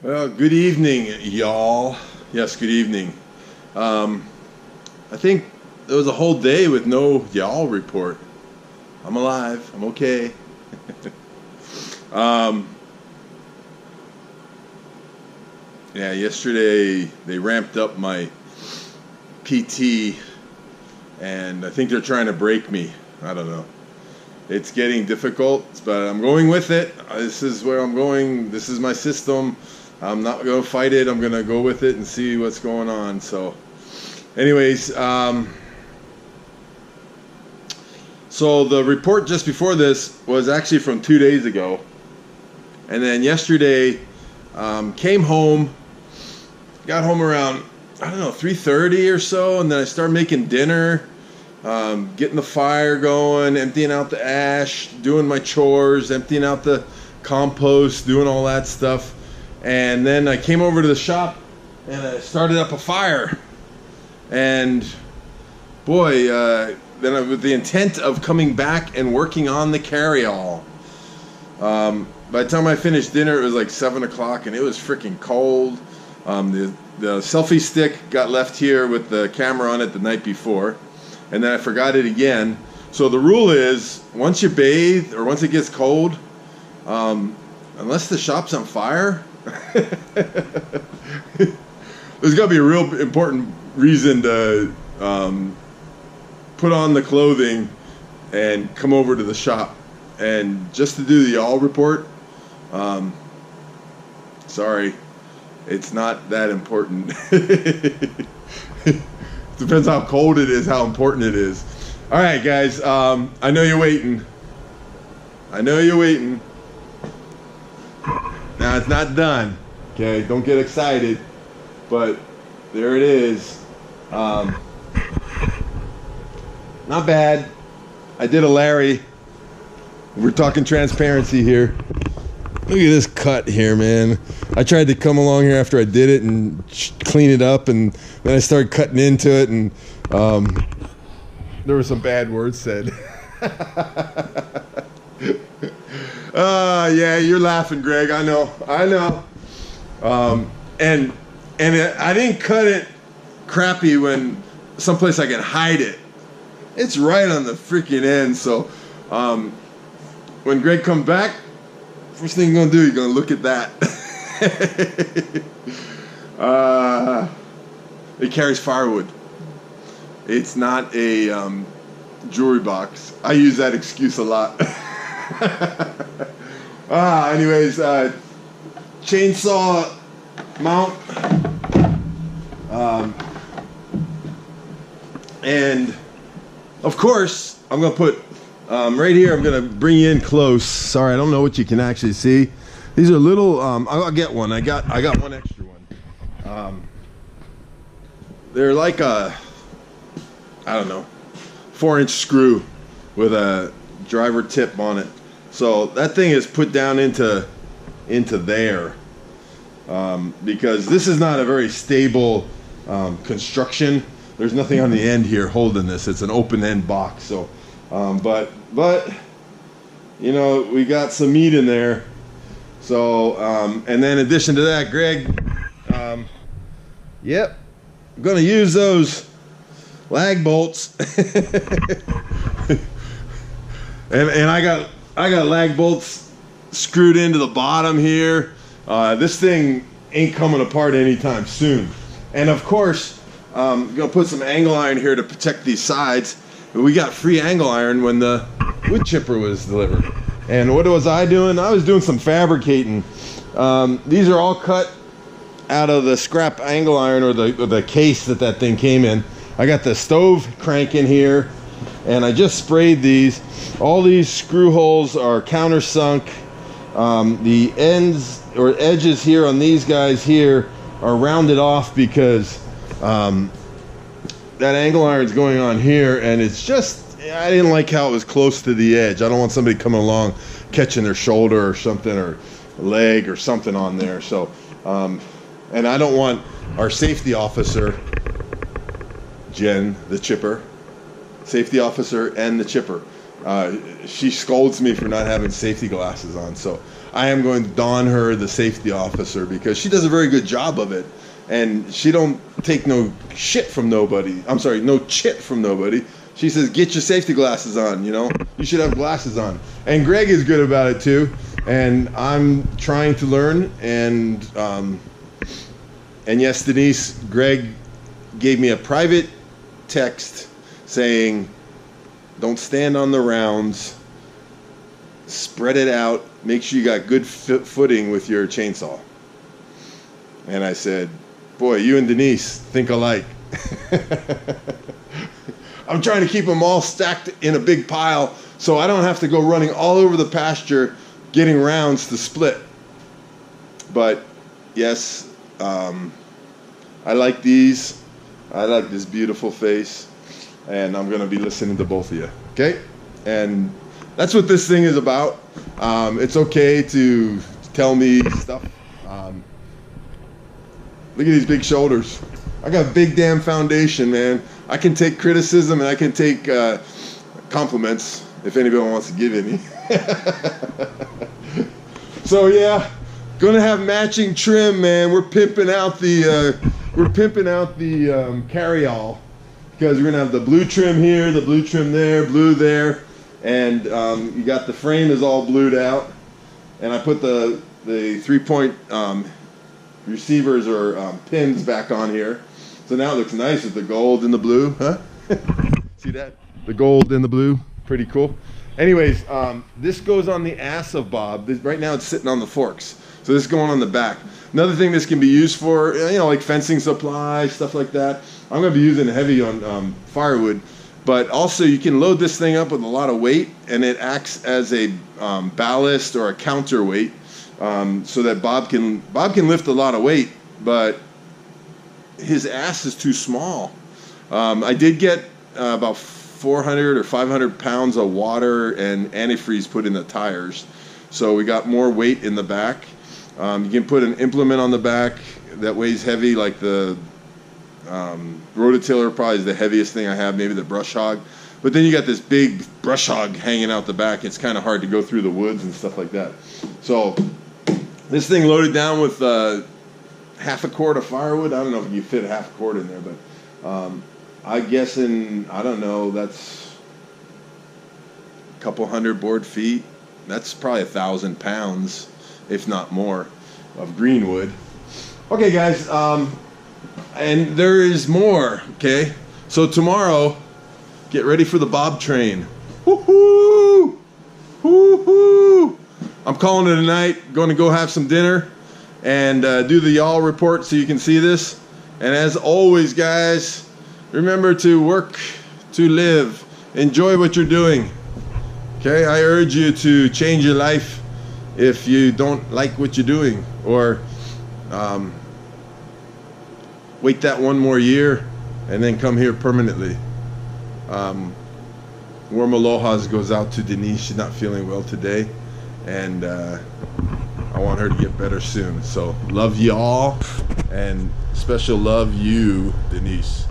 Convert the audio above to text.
Well, good evening, y'all. Yes, good evening. I think there was a whole day with no y'all report. I'm alive. I'm okay. Yeah, yesterday they ramped up my PT, and I think they're trying to break me. I don't know. It's getting difficult, but I'm going with it. This is where I'm going. This is my system. I'm not going to fight it. I'm going to go with it and see what's going on. So, anyways, so the report just before this was actually from 2 days ago. And then yesterday, came home, got home around, I don't know, 3:30 or so. And then I started making dinner, getting the fire going, emptying out the ash, doing my chores, emptying out the compost, doing all that stuff. And then I came over to the shop and I started up a fire. And boy, then with the intent of coming back and working on the carryall. By the time I finished dinner, it was like 7 o'clock and it was freaking cold. The selfie stick got left here with the camera on it the night before. And then I forgot it again. So the rule is, once you bathe or once it gets cold, unless the shop's on fire, there's got to be a real important reason to put on the clothing and come over to the shop. And just to do the all report, sorry, it's not that important. Depends how cold it is, how important it is. All right, guys, I know you're waiting. I know you're waiting. Now, it's not done, okay? Don't get excited, but there it is. Not bad. I did a Larry. We're talking transparency here. Look at this cut here, man. I tried to come along here after I did it and clean it up, and then I started cutting into it, and there were some bad words said. Yeah, you're laughing, Greg. I know. And I didn't cut it crappy when someplace I can hide it. It's right on the freaking end. So when Greg comes back, first thing you're gonna do, you're gonna look at that. It carries firewood. It's not a jewelry box. I use that excuse a lot. Anyways, chainsaw mount, and of course I'm gonna put right here. I'm gonna bring you in close. Sorry, I don't know what you can actually see. These are little. I'll get one. I got one extra one. They're like a, I don't know, 4-inch screw with a driver tip on it. So that thing is put down into there because this is not a very stable construction. There's nothing on the end here holding this. It's an open end box. So, but you know, we got some meat in there. So, and then in addition to that, Greg, yep, I'm gonna use those lag bolts. and I got lag bolts screwed into the bottom here. This thing ain't coming apart anytime soon. And of course, I'm gonna put some angle iron here to protect these sides. We got free angle iron when the wood chipper was delivered. And what was I doing? I was doing some fabricating. These are all cut out of the scrap angle iron or the case that thing came in. I got the stove crank in here, and I just sprayed these. All these screw holes are countersunk. The ends or edges here on these guys here are rounded off because that angle iron's going on here, and it's just, I didn't like how it was close to the edge. I don't want somebody coming along catching their shoulder or something, or leg or something on there. So, and I don't want our safety officer, Jen, the chipper, safety officer and the chipper, she scolds me for not having safety glasses on. So I am going to don her the safety officer because she does a very good job of it. And she don't take no shit from nobody. I'm sorry, no chit from nobody. She says, get your safety glasses on, you know? You should have glasses on. And Greg is good about it too. And I'm trying to learn. And yes, Denise, Greg gave me a private text saying, don't stand on the rounds. Spread it out. Make sure you got good footing with your chainsaw. And I said, boy, you and Denise think alike. I'm trying to keep them all stacked in a big pile so I don't have to go running all over the pasture getting rounds to split. But yes, I like these. I like this beautiful face. And I'm going to be listening to both of you. Okay? And that's what this thing is about. It's okay to tell me stuff. Look at these big shoulders. I got a big damn foundation, man. I can take criticism and I can take compliments if anybody wants to give any. So yeah, gonna have matching trim, man. We're pimping out the carryall because we're gonna have the blue trim here, the blue trim there, blue there, and you got the frame is all blued out, and I put the 3-point receivers or pins back on here. So now it looks nice with the gold and the blue, huh? See that? The gold and the blue, pretty cool. Anyways, this goes on the ass of Bob. Right now it's sitting on the forks. So this is going on the back. Another thing this can be used for, you know, like fencing supplies, stuff like that. I'm gonna be using heavy on firewood, but also you can load this thing up with a lot of weight and it acts as a ballast or a counterweight. So that Bob can lift a lot of weight, but his ass is too small. I did get about 400 or 500 pounds of water and antifreeze put in the tires, so we got more weight in the back. You can put an implement on the back that weighs heavy, like the rototiller probably is the heaviest thing I have, maybe the brush hog. But then you got this big brush hog hanging out the back. It's kind of hard to go through the woods and stuff like that. So this thing loaded down with half a quart of firewood. I don't know if you fit half a quart in there, but I guess I don't know, that's a couple hundred board feet. That's probably 1,000 pounds, if not more, of green wood. Okay, guys, and there is more, okay? So tomorrow, get ready for the Bob train. Woohoo! Woohoo! I'm calling it a night. Going to go have some dinner and do the y'all report so you can see this. And as always, guys, remember to work to live. Enjoy what you're doing. Okay, I urge you to change your life if you don't like what you're doing, or wait that one more year and then come here permanently. Warm allohas goes out to Denise. She's not feeling well today, and I want her to get better soon. So love y'all, and special love you, Denise.